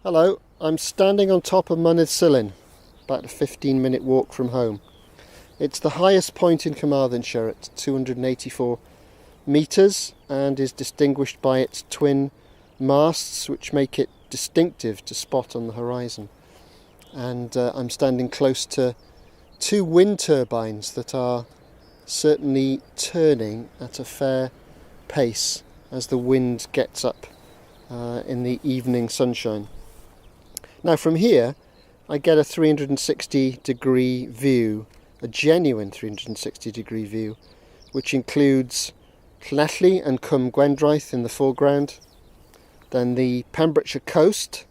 Hello, I'm standing on top of Mynydd Sillin, about a 15-minute walk from home. It's the highest point in Carmarthenshire at 284 metres and is distinguished by its twin masts, which make it distinctive to spot on the horizon. And I'm standing close to two wind turbines that are certainly turning at a fair pace as the wind gets up in the evening sunshine. Now from here I get a 360 degree view, a genuine 360 degree view, which includes Llanelli and Cwm Gwendraeth in the foreground, then the Pembrokeshire coast,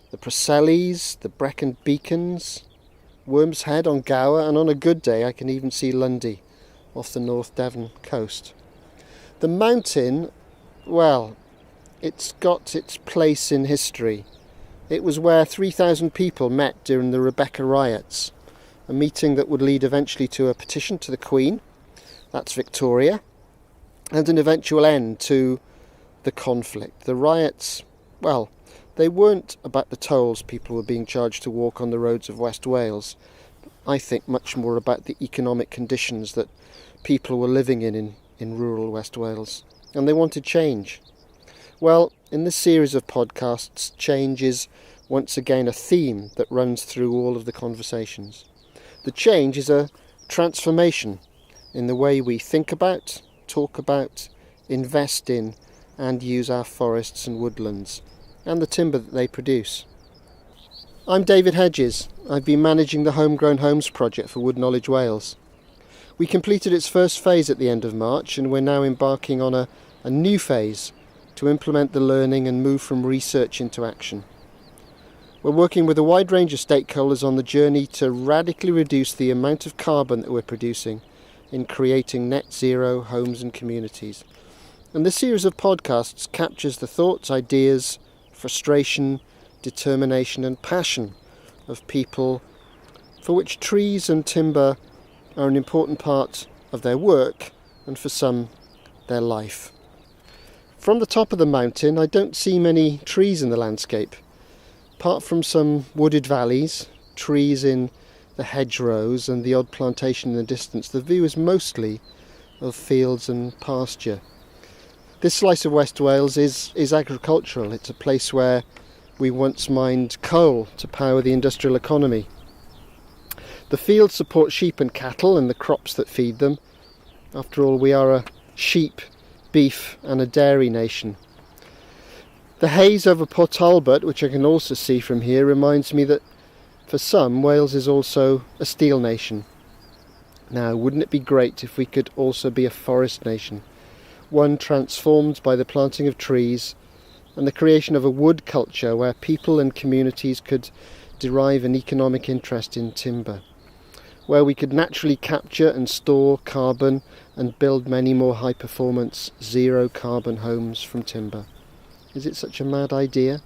the Preseli's, the Brecon Beacons, Worm's Head on Gower, and on a good day I can even see Lundy off the North Devon coast. The mountain, well, it's got its place in history. It was where 3,000 people met during the Rebecca riots, a meeting that would lead eventually to a petition to the Queen, that's Victoria, and an eventual end to the conflict. The riots, well, they weren't about the tolls people were being charged to walk on the roads of West Wales. I think much more about the economic conditions that people were living in rural West Wales, and they wanted change. Well, in this series of podcasts, change is once again a theme that runs through all of the conversations. The change is a transformation in the way we think about, talk about, invest in and use our forests and woodlands and the timber that they produce. I'm David Hedges. I've been managing the Homegrown Homes project for WoodKnowledge Wales. We completed its first phase at the end of March, and we're now embarking on a new phase to implement the learning and move from research into action. We're working with a wide range of stakeholders on the journey to radically reduce the amount of carbon that we're producing in creating net zero homes and communities. And this series of podcasts captures the thoughts, ideas, frustration, determination and passion of people for which trees and timber are an important part of their work and for some their life. From the top of the mountain I don't see many trees in the landscape. Apart from some wooded valleys, trees in the hedgerows and the odd plantation in the distance, the view is mostly of fields and pasture. This slice of West Wales is agricultural. It's a place where we once mined coal to power the industrial economy. The fields support sheep and cattle and the crops that feed them. After all, we are a sheep, beef and a dairy nation. The haze over Port Talbot, which I can also see from here, reminds me that for some Wales is also a steel nation. Now, wouldn't it be great if we could also be a forest nation, one transformed by the planting of trees and the creation of a wood culture where people and communities could derive an economic interest in timber, where we could naturally capture and store carbon and build many more high-performance, zero-carbon homes from timber. Is it such a mad idea?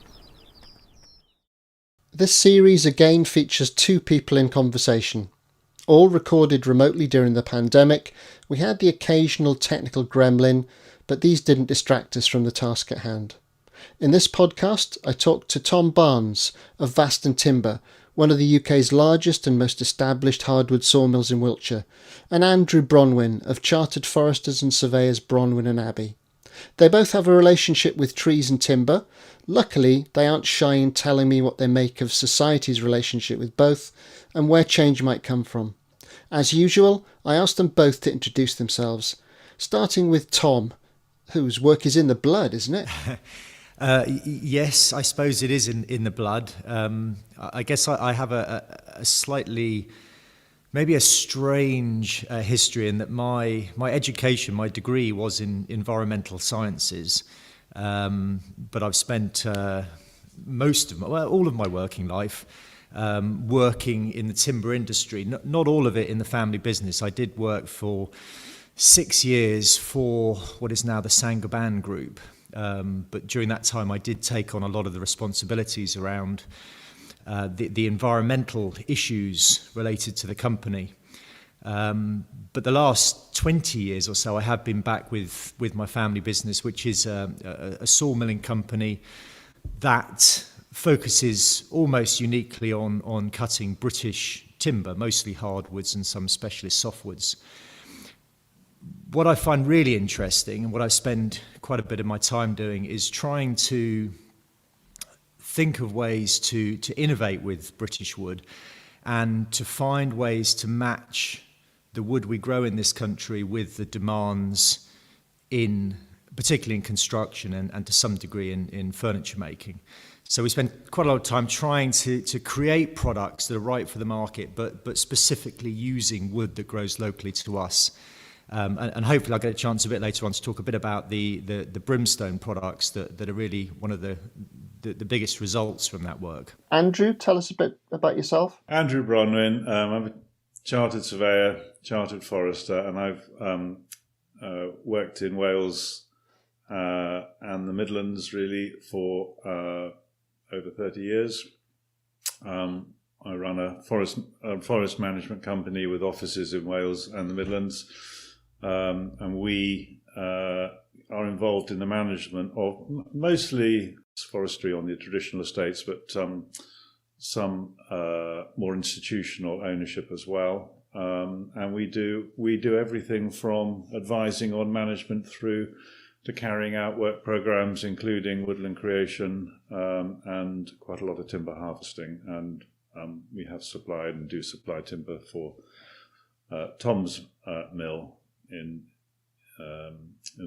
This series again features two people in conversation. All recorded remotely during the pandemic. We had the occasional technical gremlin, but these didn't distract us from the task at hand. In this podcast, I talked to Tom Barnes of Vastern Timber, one of the UK's largest and most established hardwood sawmills in Wiltshire, and Andrew Bronwin of Chartered Foresters and Surveyors Bronwin Abbey. They both have a relationship with trees and timber. Luckily, they aren't shy in telling me what they make of society's relationship with both and where change might come from. As usual, I asked them both to introduce themselves, starting with Tom, whose work is in the blood, isn't it? Yes, I suppose it is in the blood. I guess I have a slightly, maybe a strange history in that my education, my degree was in environmental sciences, but I've spent all of my working life working in the timber industry. Not all of it in the family business. I did work for 6 years for what is now the Saint-Gobain Group. But during that time I did take on a lot of the responsibilities around the environmental issues related to the company. But the last 20 years or so I have been back with my family business, which is a sawmilling company that focuses almost uniquely on cutting British timber, mostly hardwoods and some specialist softwoods. What I find really interesting, and what I spend quite a bit of my time doing, is trying to think of ways to innovate with British wood and to find ways to match the wood we grow in this country with the demands particularly in construction and to some degree in furniture making. So we spend quite a lot of time trying to create products that are right for the market, but specifically using wood that grows locally to us. And hopefully I'll get a chance a bit later on to talk a bit about the brimstone products that are really one of the biggest results from that work. Andrew, tell us a bit about yourself. Andrew Bronwin. I'm a chartered surveyor, chartered forester, and I've worked in Wales and the Midlands really for over 30 years. I run a forest management company with offices in Wales and the Midlands, and we are involved in the management of mostly forestry on the traditional estates, but some more institutional ownership as well. And we do everything from advising on management through to carrying out work programs, including woodland creation and quite a lot of timber harvesting. And we have supplied and do supply timber for Tom's mill in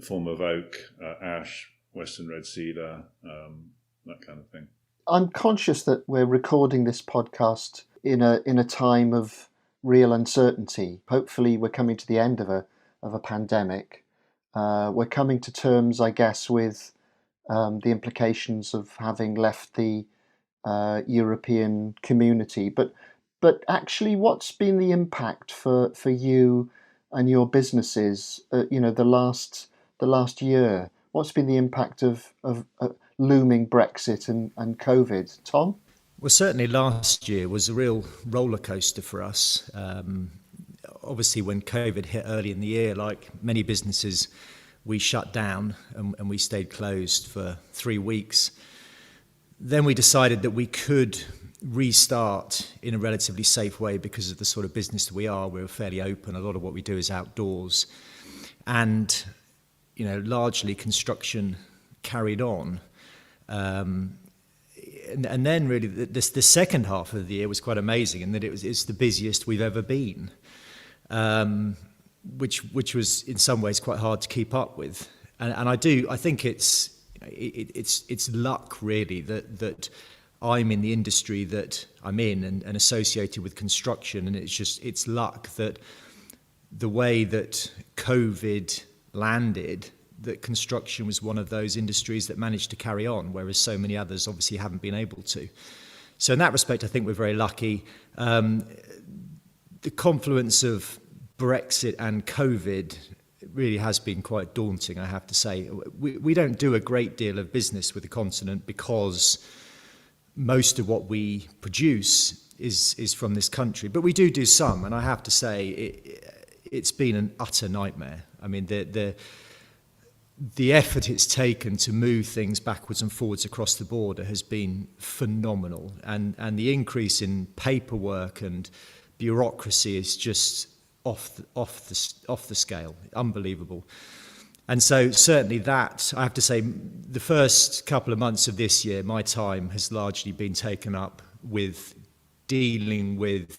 form of oak, ash, western red cedar, that kind of thing. I'm conscious that we're recording this podcast in a time of real uncertainty. Hopefully we're coming to the end of a pandemic. We're coming to terms, I guess, with the implications of having left the European community. But actually, what's been the impact for you and your businesses? The last year. What's been the impact of looming Brexit and COVID? Tom? Well, certainly last year was a real roller coaster for us. Obviously, when COVID hit early in the year, like many businesses, we shut down and we stayed closed for 3 weeks. Then we decided that we could restart in a relatively safe way because of the sort of business that we are. We're fairly open. A lot of what we do is outdoors. And, largely construction carried on. And then really the second half of the year was quite amazing in that it's the busiest we've ever been. Which was in some ways quite hard to keep up with, and I think it's luck really that I'm in the industry that I'm in and associated with construction, and it's luck that the way that COVID landed, that construction was one of those industries that managed to carry on, whereas so many others obviously haven't been able to. So in that respect, I think we're very lucky. The confluence of Brexit and COVID really has been quite daunting, I have to say. We don't do a great deal of business with the continent because most of what we produce is from this country. But we do some, and I have to say it's been an utter nightmare. I mean, the effort it's taken to move things backwards and forwards across the border has been phenomenal, and the increase in paperwork and bureaucracy is just off the scale, unbelievable. And so certainly that, I have to say, the first couple of months of this year, my time has largely been taken up with dealing with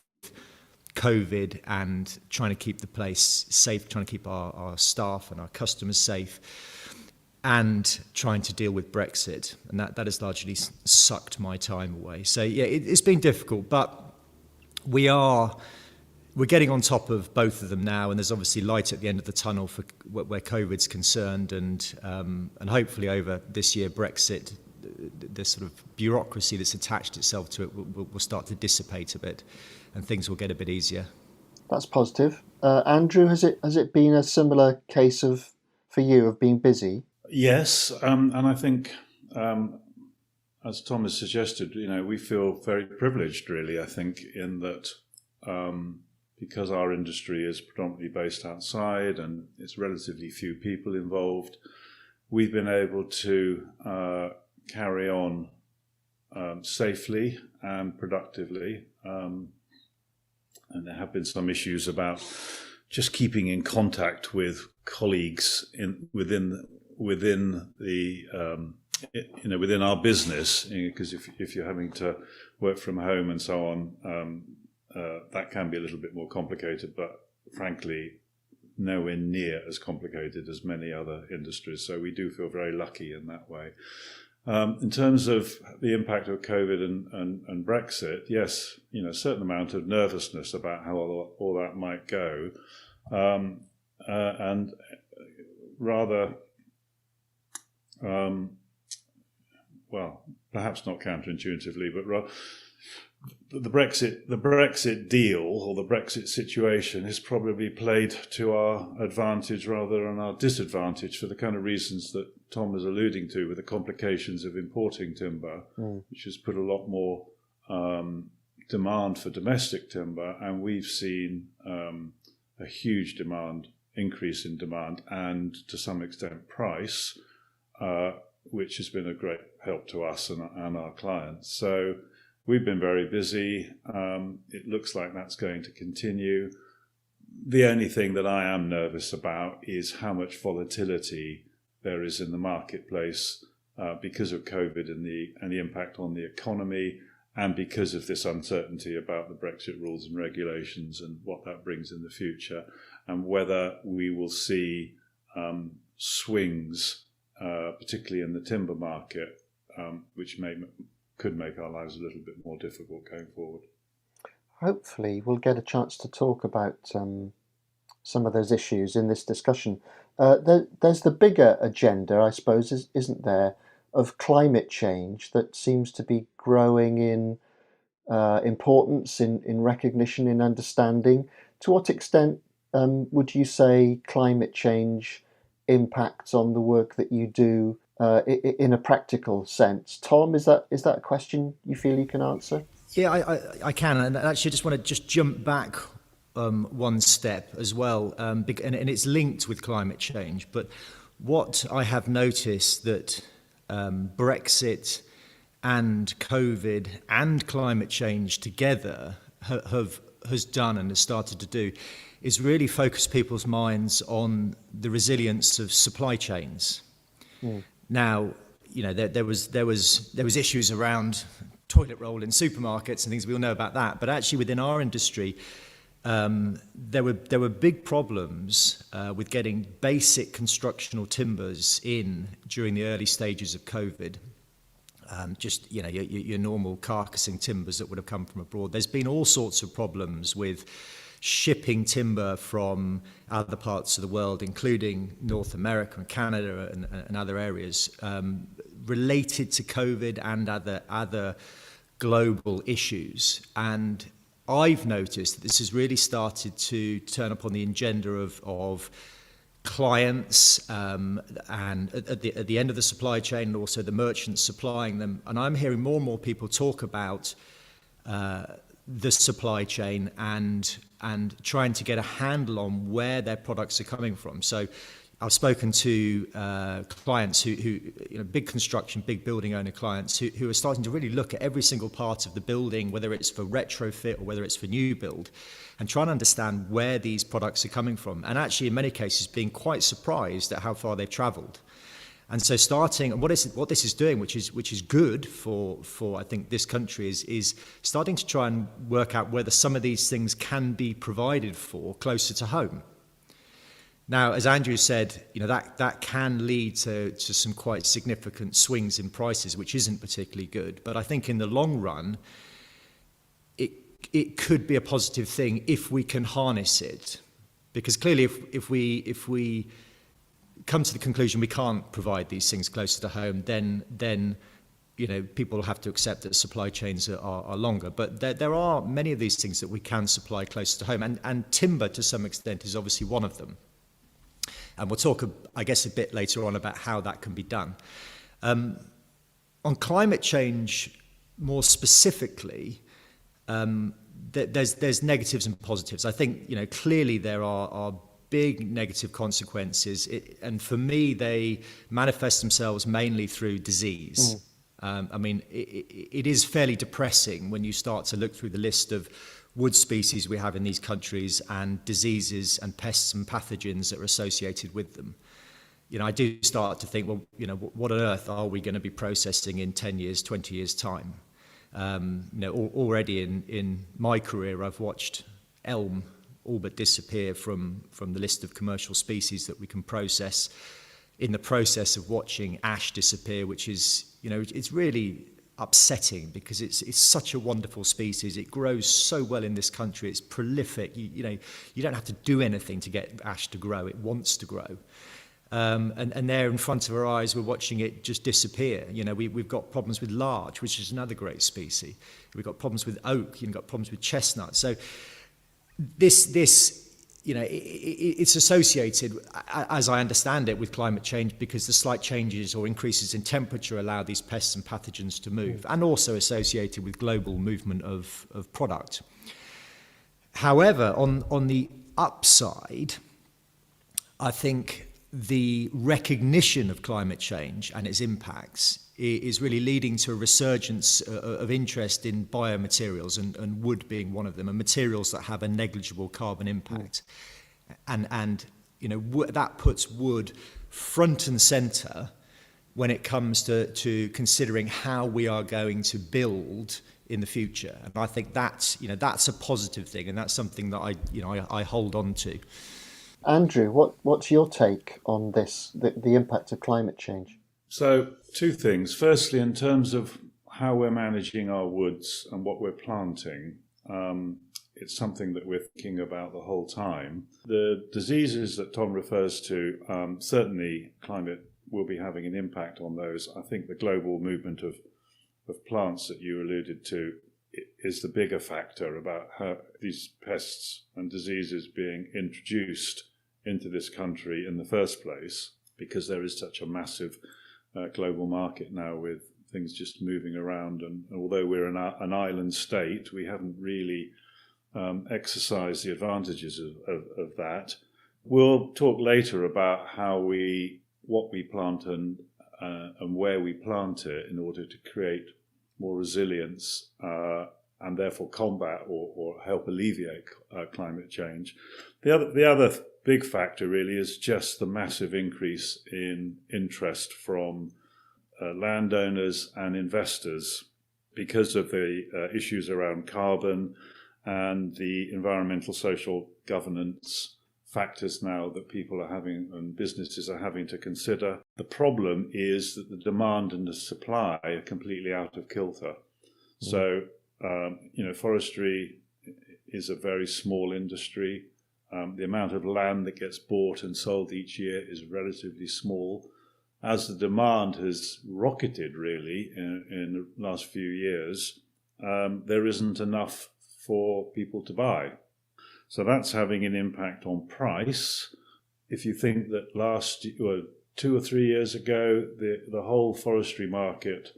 COVID and trying to keep the place safe, trying to keep our staff and our customers safe, and trying to deal with Brexit. And that has largely sucked my time away. So yeah, it's been difficult, but we're getting on top of both of them now, and there's obviously light at the end of the tunnel for where COVID's concerned, and hopefully over this year, Brexit, the sort of bureaucracy that's attached itself to it will start to dissipate a bit, and things will get a bit easier. That's positive. Andrew, has it been a similar case for you of being busy? Yes, and I think, as Tom has suggested, we feel very privileged, really. I think in that. Because our industry is predominantly based outside and it's relatively few people involved, we've been able to carry on safely and productively. And there have been some issues about just keeping in contact with colleagues within the within our business, because if you're having to work from home and so on, that can be a little bit more complicated, but frankly nowhere near as complicated as many other industries. So we do feel very lucky in that way. In terms of the impact of COVID and Brexit, yes, a certain amount of nervousness about how all that might go, and rather, well, perhaps not counterintuitively, but the Brexit deal or the Brexit situation has probably played to our advantage rather than our disadvantage, for the kind of reasons that Tom was alluding to, with the complications of importing timber, which has put a lot more demand for domestic timber, and we've seen a huge increase in demand, and to some extent price, which has been a great help to us and our clients. So we've been very busy. It looks like that's going to continue. The only thing that I am nervous about is how much volatility there is in the marketplace because of COVID and the impact on the economy, and because of this uncertainty about the Brexit rules and regulations and what that brings in the future, and whether we will see swings, particularly in the timber market, which could make our lives a little bit more difficult going forward. Hopefully we'll get a chance to talk about some of those issues in this discussion. There's the bigger agenda, I suppose, isn't there, of climate change that seems to be growing in importance, in recognition, in understanding. To what extent would you say climate change impacts on the work that you do in a practical sense? Tom, is that a question you feel you can answer? Yeah, I can, and actually I just want to jump back one step as well, and it's linked with climate change. But what I have noticed that Brexit and COVID and climate change together has done and has started to do is really focus people's minds on the resilience of supply chains. Now, there was issues around toilet roll in supermarkets and things. We all know about that. But actually, within our industry, there were big problems with getting basic constructional timbers in during the early stages of COVID. Just your normal carcassing timbers that would have come from abroad. There's been all sorts of problems with shipping timber from other parts of the world, including North America and Canada and other areas, related to COVID and other global issues. And I've noticed that this has really started to turn up on the agenda of clients and at the end of the supply chain, and also the merchants supplying them. And I'm hearing more and more people talk about the supply chain and trying to get a handle on where their products are coming from. So I've spoken to clients who big construction, big building owner clients who are starting to really look at every single part of the building, whether it's for retrofit or whether it's for new build, and try and understand where these products are coming from. And actually, in many cases, being quite surprised at how far they've travelled. And so what this is doing, which is good for I think this country, is starting to try and work out whether some of these things can be provided for closer to home. Now, as Andrew said, that can lead to some quite significant swings in prices, which isn't particularly good. But I think in the long run, it could be a positive thing if we can harness it, because clearly, if we come to the conclusion we can't provide these things closer to home, then people have to accept that supply chains are longer. But there are many of these things that we can supply closer to home, and timber to some extent is obviously one of them. And we'll talk, I guess, a bit later on about how that can be done. On climate change, more specifically, there's negatives and positives. I think clearly there are big negative consequences, and for me they manifest themselves mainly through disease. I mean, it is fairly depressing when you start to look through the list of wood species we have in these countries and diseases and pests and pathogens that are associated with them. You know, I do start to think, well, you know, what on earth are we going to be processing in 10 years, 20 years' time? You know, already in my career, I've watched elm all but disappear from the list of commercial species that we can process, in the process of watching ash disappear, which is, you know, it's really upsetting because it's such a wonderful species. It grows so well in this country. It's prolific. You know, you don't have to do anything to get ash to grow. It wants to grow. And there in front of our eyes, we're watching it just disappear. You know, we've got problems with larch, which is another great species. We've got problems with oak. You've got problems with chestnut. So this you know, it's associated, as I understand it, with climate change because the slight changes or increases in temperature allow these pests and pathogens to move, and also associated with global movement of product. However, on the upside, I think the recognition of climate change and its impacts is really leading to a resurgence of interest in biomaterials, and wood being one of them, and materials that have a negligible carbon impact. And you know, that puts wood front and center when it comes to considering how we are going to build in the future. And I think that's, you know, that's a positive thing, and that's something that I hold on to. Andrew, what's your take on this, the impact of climate change? So, two things. Firstly, in terms of how we're managing our woods and what we're planting, it's something that we're thinking about the whole time. The diseases that Tom refers to, certainly climate will be having an impact on those. I think the global movement of plants that you alluded to is the bigger factor about how these pests and diseases being introduced into this country in the first place, because there is such a massive global market now with things just moving around. And although we're an island state, we haven't really exercised the advantages of that. We'll talk later about what we plant and where we plant it in order to create more resilience and therefore combat or help alleviate climate change. The other big factor really is just the massive increase in interest from landowners and investors because of the issues around carbon and the environmental, social governance factors now that people are having and businesses are having to consider. The problem is that the demand and the supply are completely out of kilter. So, forestry is a very small industry. The amount of land that gets bought and sold each year is relatively small. As the demand has rocketed really in the last few years, there isn't enough for people to buy. So that's having an impact on price. If you think that 2 or 3 years ago, the whole forestry market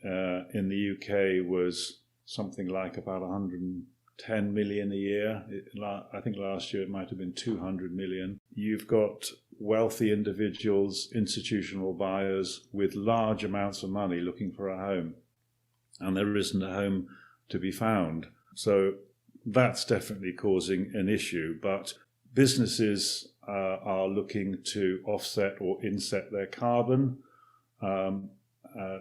in the UK was something like about 110 million a year. I think last year it might have been 200 million. You've got wealthy individuals, institutional buyers with large amounts of money looking for a home, and there isn't a home to be found. So that's definitely causing an issue, but businesses are looking to offset or inset their carbon.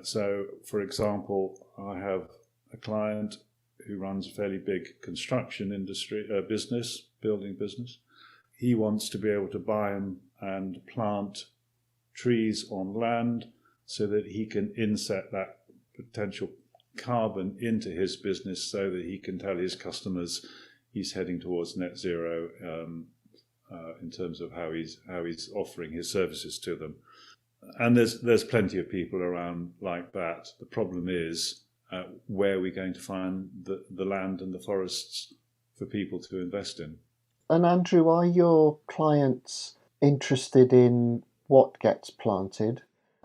So, for example, I have a client who runs a fairly big construction industry building business. He wants to be able to buy and plant trees on land so that he can inset that potential carbon into his business so that he can tell his customers he's heading towards net zero in terms of how he's offering his services to them. And there's plenty of people around like that. The problem is where are we going to find the land and the forests for people to invest in? And Andrew, are your clients interested in what gets planted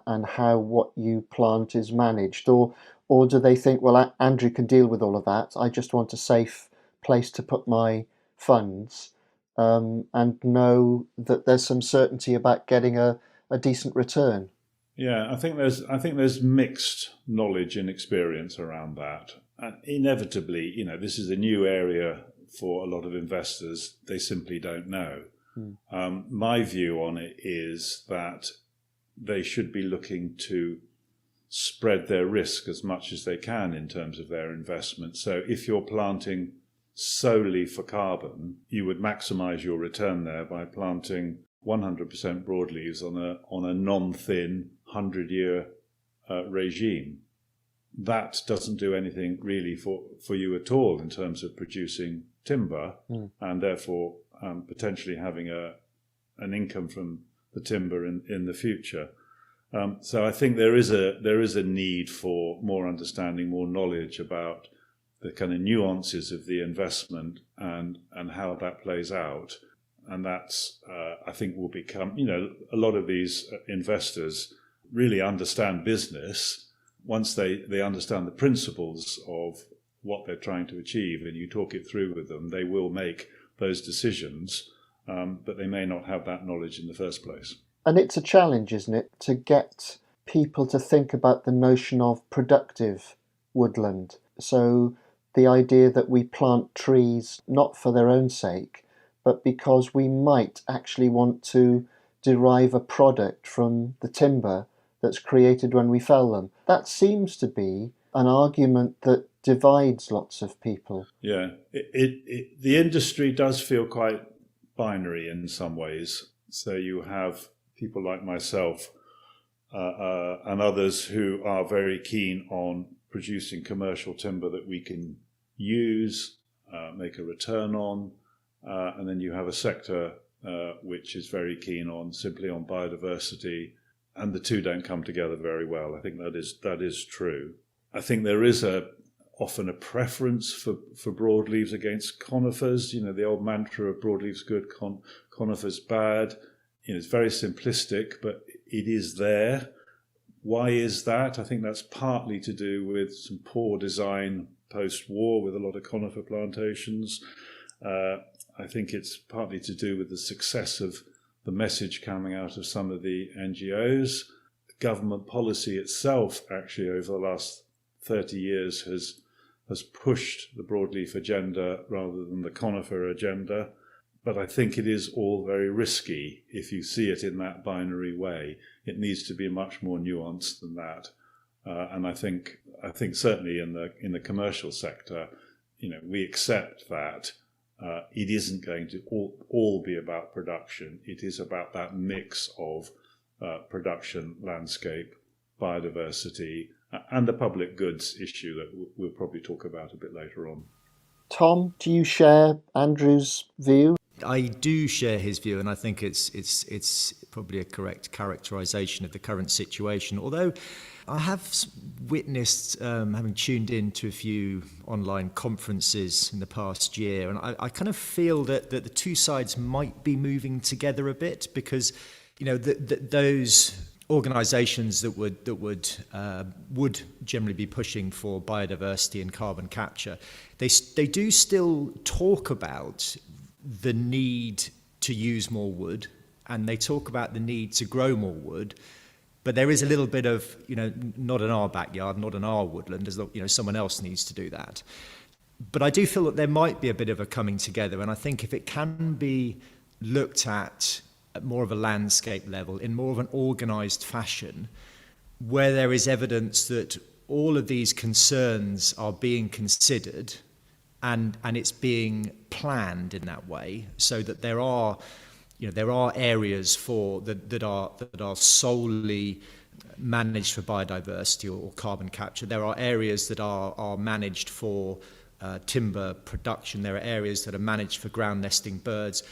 and how what you plant is managed? Or do they think, well, Andrew can deal with all of that, I just want a safe place to put my funds and know that there's some certainty about getting a decent return? Yeah, I think there's mixed knowledge and experience around that. And inevitably, this is a new area for a lot of investors. They simply don't know. My view on it is that they should be looking to spread their risk as much as they can in terms of their investment. So if you're planting solely for carbon, you would maximize your return there by planting 100% broadleaves on a non-thin 100-year regime. That doesn't do anything really for you at all in terms of producing timber, and therefore potentially having an income from the timber in the future. So I think there is a need for more understanding, more knowledge about the kind of nuances of the investment and how that plays out. And that's, I think, will become, a lot of these investors really understand business. Once they understand the principles of what they're trying to achieve and you talk it through with them, they will make those decisions, but they may not have that knowledge in the first place. And it's a challenge, isn't it, to get people to think about the notion of productive woodland. So the idea that we plant trees not for their own sake, but because we might actually want to derive a product from the timber that's created when we fell them. That seems to be an argument that divides lots of people. Yeah, the industry does feel quite binary in some ways. So you have people like myself and others who are very keen on producing commercial timber that we can use, make a return on, and then you have a sector which is very keen simply on biodiversity, and the two don't come together very well. I think that is true. I think there is often a preference for broadleaves against conifers. The old mantra of broadleaves good, conifers bad. It's very simplistic, but it is there. Why is that? I think that's partly to do with some poor design post-war with a lot of conifer plantations. I think it's partly to do with the success of the message coming out of some of the NGOs. Government policy itself, actually, over the last 30 years has pushed the broadleaf agenda rather than the conifer agenda. But I think it is all very risky if you see it in that binary way. It needs to be much more nuanced than that. And I think certainly in the commercial sector, we accept that it isn't going to all be about production. It is about that mix of production, landscape, biodiversity, and the public goods issue that we'll probably talk about a bit later on. Tom, do you share Andrew's view? I do share his view, and I think it's probably a correct characterisation of the current situation. Although I have witnessed, having tuned in to a few online conferences in the past year, and I kind of feel that the two sides might be moving together a bit, because those organisations that would generally be pushing for biodiversity and carbon capture, they do still talk about the need to use more wood, and they talk about the need to grow more wood, but there is a little bit of not in our backyard, not in our woodland, as though someone else needs to do that. But I do feel that there might be a bit of a coming together, and I think if it can be looked at more of a landscape level, in more of an organised fashion, where there is evidence that all of these concerns are being considered and it's being planned in that way, so that there are areas that are solely managed for biodiversity or carbon capture. There are areas that are managed for timber production. There are areas that are managed for ground nesting birds.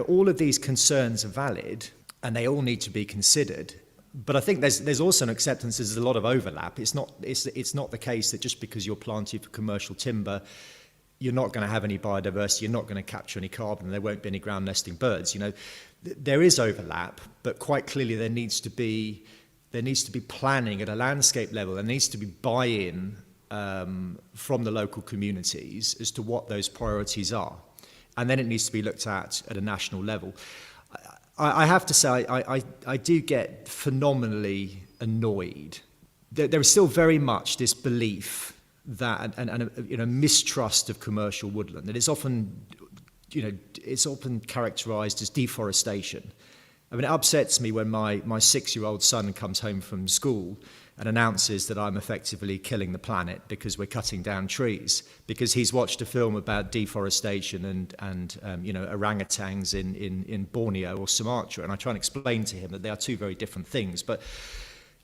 All of these concerns are valid, and they all need to be considered. But I think there's also an acceptance there's a lot of overlap. It's not the case that just because you're planting for commercial timber, you're not going to have any biodiversity, you're not going to capture any carbon, and there won't be any ground nesting birds. There is overlap, but quite clearly there needs to be planning at a landscape level. There needs to be buy-in from the local communities as to what those priorities are, and then it needs to be looked at a national level. I have to say, I do get phenomenally annoyed. There is still very much this belief that and a mistrust of commercial woodland that is often, it's often characterised as deforestation. I mean, it upsets me when my 6-year-old son comes home from school and announces that I'm effectively killing the planet because we're cutting down trees, because he's watched a film about deforestation and orangutans in Borneo or Sumatra, and I try and explain to him that they are two very different things. But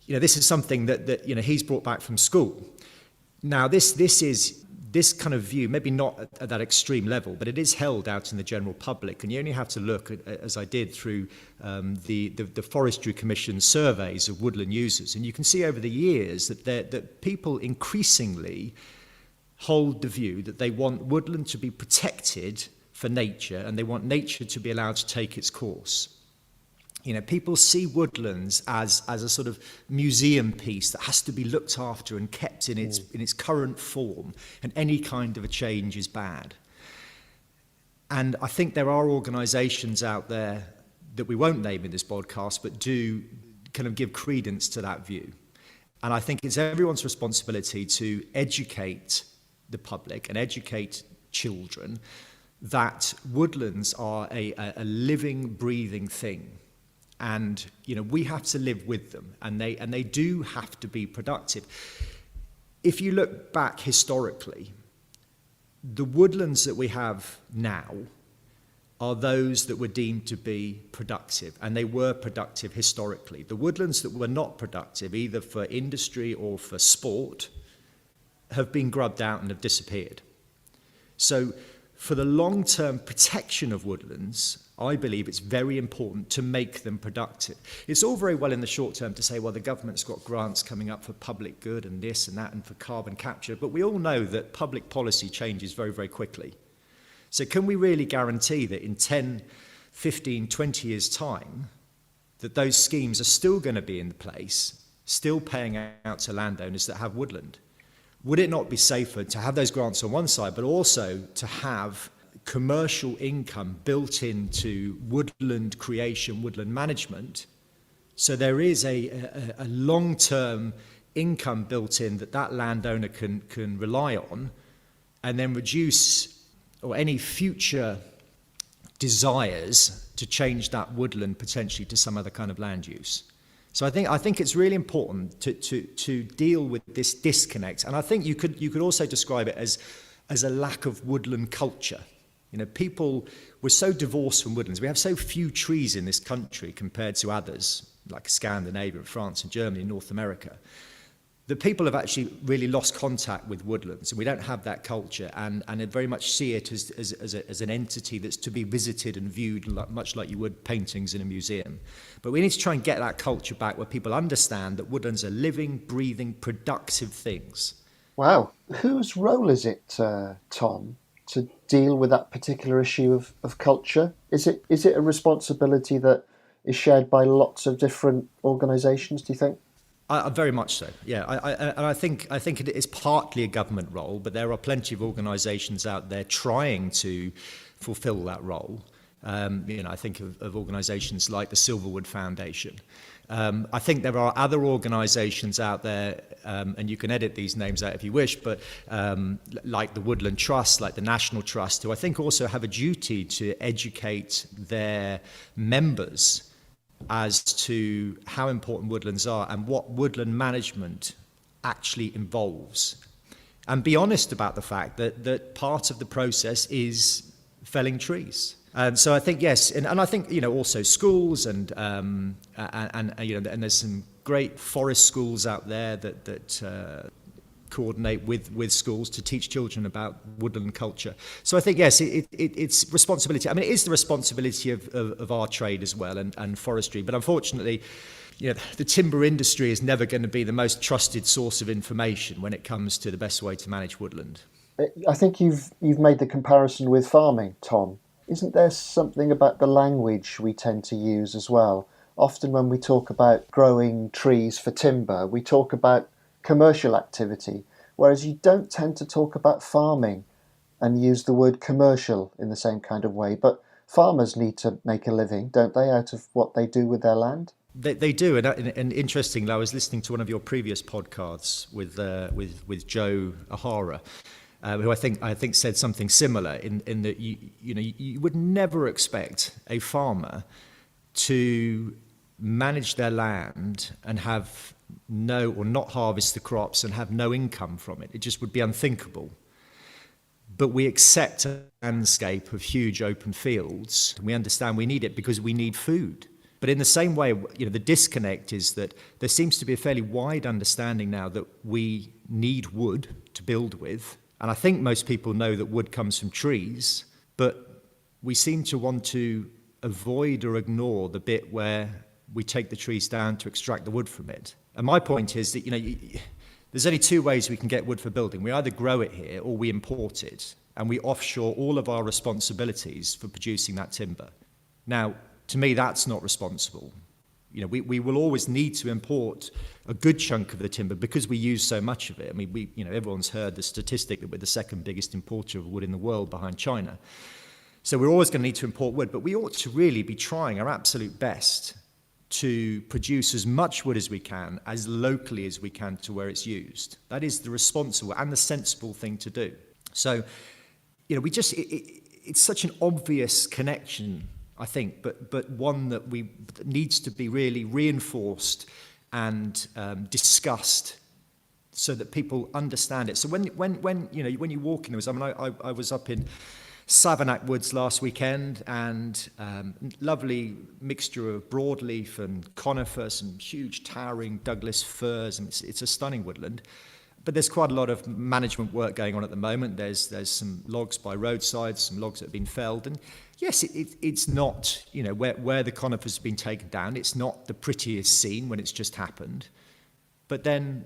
this is something that he's brought back from school. Now, this kind of view, maybe not at that extreme level, but it is held out in the general public. And you only have to look, as I did, through the Forestry Commission surveys of woodland users. And you can see over the years that people increasingly hold the view that they want woodland to be protected for nature, and they want nature to be allowed to take its course. People see woodlands as a sort of museum piece that has to be looked after and kept in its current form, and any kind of a change is bad. And I think there are organisations out there that we won't name in this podcast, but do kind of give credence to that view. And I think it's everyone's responsibility to educate the public and educate children that woodlands are a living, breathing thing. And we have to live with them, and they do have to be productive. If you look back historically, the woodlands that we have now are those that were deemed to be productive, and they were productive historically. The woodlands that were not productive, either for industry or for sport, have been grubbed out and have disappeared. So for the long-term protection of woodlands, I believe it's very important to make them productive. It's all very well in the short term to say, well, the government's got grants coming up for public good and this and that and for carbon capture, but we all know that public policy changes very, very quickly. So can we really guarantee that in 10, 15, 20 years' time, that those schemes are still going to be in place, still paying out to landowners that have woodland? Would it not be safer to have those grants on one side, but also to have commercial income built into woodland creation, woodland management, so there is a long-term income built in that landowner can rely on, and then reduce or any future desires to change that woodland potentially to some other kind of land use. So I think it's really important to deal with this disconnect, and I think you could also describe it as a lack of woodland culture. People were so divorced from woodlands. We have so few trees in this country compared to others, like Scandinavia, France and Germany, and North America, that people have actually really lost contact with woodlands, and we don't have that culture, and they very much see it as an entity that's to be visited and viewed much like you would paintings in a museum. But we need to try and get that culture back where people understand that woodlands are living, breathing, productive things. Wow. Whose role is it, Tom, to deal with that particular issue of culture? Is it a responsibility that is shared by lots of different organisations, do you think? Very much so, yeah. I think it is partly a government role, but there are plenty of organisations out there trying to fulfil that role. I think of organisations like the Silverwood Foundation. I think there are other organisations out there, and you can edit these names out if you wish, but like the Woodland Trust, like the National Trust, who I think also have a duty to educate their members as to how important woodlands are and what woodland management actually involves. And be honest about the fact that part of the process is felling trees. And so I think, yes, and I think, also schools and there's some great forest schools out there that coordinate with schools to teach children about woodland culture. So I think, yes, it's responsibility. I mean, it is the responsibility of our trade as well and forestry. But unfortunately, the timber industry is never going to be the most trusted source of information when it comes to the best way to manage woodland. I think you've made the comparison with farming, Tom. Isn't there something about the language we tend to use as well? Often when we talk about growing trees for timber, we talk about commercial activity, whereas you don't tend to talk about farming and use the word commercial in the same kind of way. But farmers need to make a living, don't they, out of what they do with their land? They do, and interestingly, I was listening to one of your previous podcasts with Joe Ahara, who I think said something similar in that you would never expect a farmer to manage their land and have no, or not harvest the crops and have no income from it. It just would be unthinkable. But we accept a landscape of huge open fields, and we understand we need it because we need food. But in the same way, the disconnect is that there seems to be a fairly wide understanding now that we need wood to build with. And I think most people know that wood comes from trees, but we seem to want to avoid or ignore the bit where we take the trees down to extract the wood from it. And my point is that, there's only two ways we can get wood for building. We either grow it here or we import it, and we offshore all of our responsibilities for producing that timber. Now, to me, that's not responsible. We will always need to import a good chunk of the timber because we use so much of it. I mean, everyone's heard the statistic that we're the second biggest importer of wood in the world behind China. So we're always going to need to import wood, but we ought to really be trying our absolute best to produce as much wood as we can, as locally as we can to where it's used. That is the responsible and the sensible thing to do. So, it's such an obvious connection, I think, but one that needs to be really reinforced and discussed so that people understand it. So when you walk in those, I was up in Savernake Woods last weekend, and lovely mixture of broadleaf and conifer, some huge towering Douglas firs, and it's a stunning woodland. But there's quite a lot of management work going on at the moment. There's some logs by roadsides, some logs that have been felled, and yes, it's not, where the conifers have been taken down, it's not the prettiest scene when it's just happened. But then,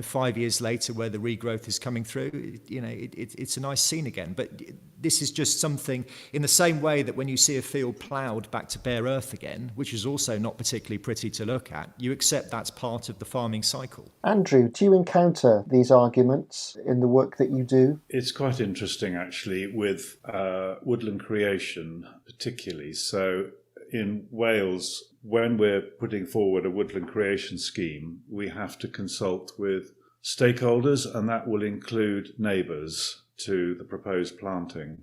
5 years later, where the regrowth is coming through, it's a nice scene again. But this is just something, in the same way that when you see a field ploughed back to bare earth again, which is also not particularly pretty to look at, you accept that's part of the farming cycle. Andrew, do you encounter these arguments in the work that you do? It's quite interesting, actually, with woodland creation particularly. So in Wales, when we're putting forward a woodland creation scheme, we have to consult with stakeholders, and that will include neighbours to the proposed planting.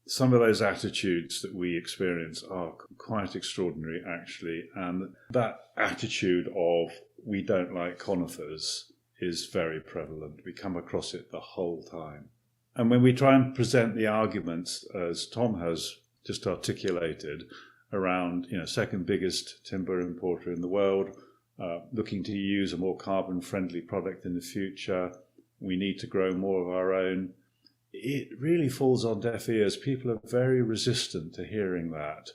Some of those attitudes that we experience are quite extraordinary, actually, and that attitude of we don't like conifers is very prevalent. We come across it the whole time. And when we try and present the arguments, as Tom has just articulated, around, second biggest timber importer in the world, looking to use a more carbon-friendly product in the future, we need to grow more of our own. It really falls on deaf ears. People are very resistant to hearing that.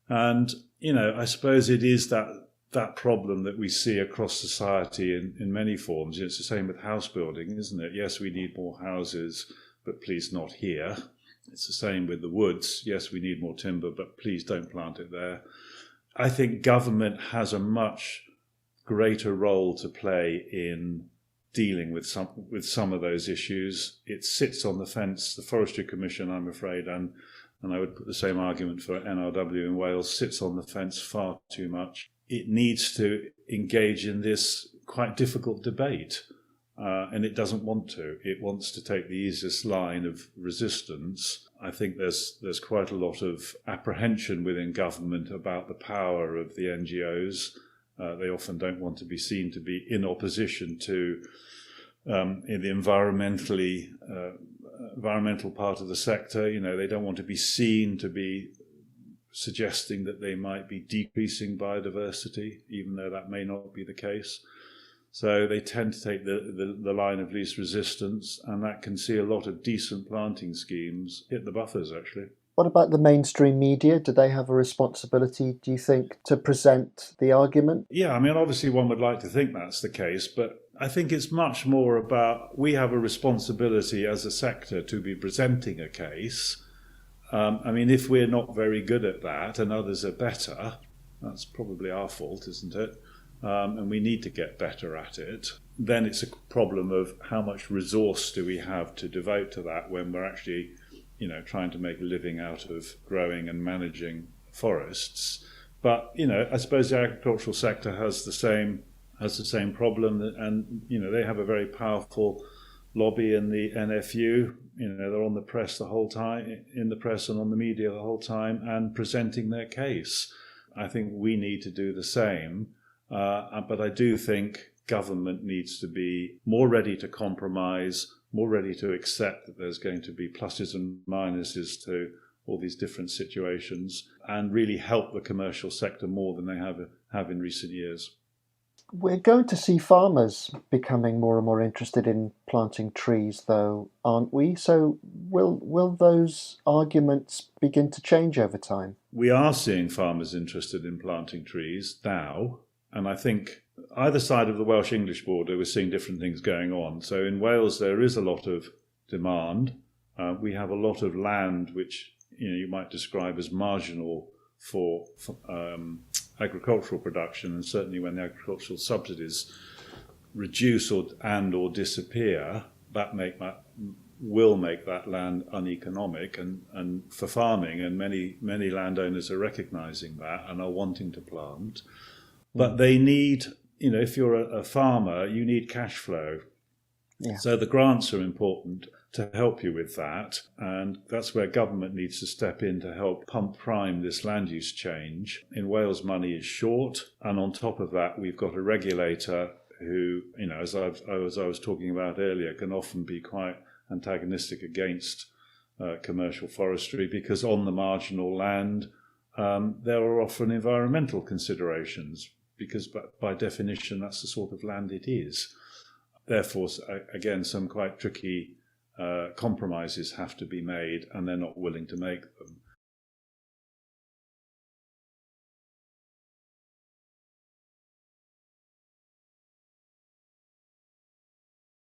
And, I suppose it is that problem that we see across society in many forms. It's the same with house building, isn't it? Yes, we need more houses, but please not here. It's the same with the woods. Yes, we need more timber, but please don't plant it there. I think government has a much greater role to play in dealing with some of those issues. It sits on the fence. The Forestry Commission, I'm afraid, and I would put the same argument for NRW in Wales, sits on the fence far too much. It needs to engage in this quite difficult debate. And it doesn't want to. It wants to take the easiest line of resistance. I think there's quite a lot of apprehension within government about the power of the NGOs. They often don't want to be seen to be in opposition to in the environmental part of the sector. They don't want to be seen to be suggesting that they might be decreasing biodiversity, even though that may not be the case. So they tend to take the line of least resistance, and that can see a lot of decent planting schemes hit the buffers, actually. What about the mainstream media? Do they have a responsibility, do you think, to present the argument? Yeah, obviously one would like to think that's the case, but I think it's much more about we have a responsibility as a sector to be presenting a case. If we're not very good at that and others are better, that's probably our fault, isn't it? And we need to get better at it. Then it's a problem of how much resource do we have to devote to that when we're actually trying to make a living out of growing and managing forests. But I suppose the agricultural sector has the same problem, and they have a very powerful lobby in the NFU. They're on the press the whole time, in the press and on the media the whole time, and presenting their case. I think we need to do the same, but I do think government needs to be more ready to compromise, more ready to accept that there's going to be pluses and minuses to all these different situations, and really help the commercial sector more than they have in recent years. We're going to see farmers becoming more and more interested in planting trees, though, aren't we? So will those arguments begin to change over time? We are seeing farmers interested in planting trees now, and I think either side of the Welsh-English border we're seeing different things going on. So in Wales there is a lot of demand. We have a lot of land which you might describe as marginal for agricultural production, and certainly when the agricultural subsidies reduce or disappear, that will make that land uneconomic and for farming, and many landowners are recognising that and are wanting to plant. But they need, if you're a farmer, you need cash flow. Yeah. So the grants are important to help you with that, and that's where government needs to step in to help pump prime this land use change. In Wales, money is short, and on top of that, we've got a regulator who, as I was talking about earlier, can often be quite antagonistic against commercial forestry, because on the marginal land there are often environmental considerations, because by definition that's the sort of land it is. Therefore, again, some quite tricky compromises have to be made, and they're not willing to make them.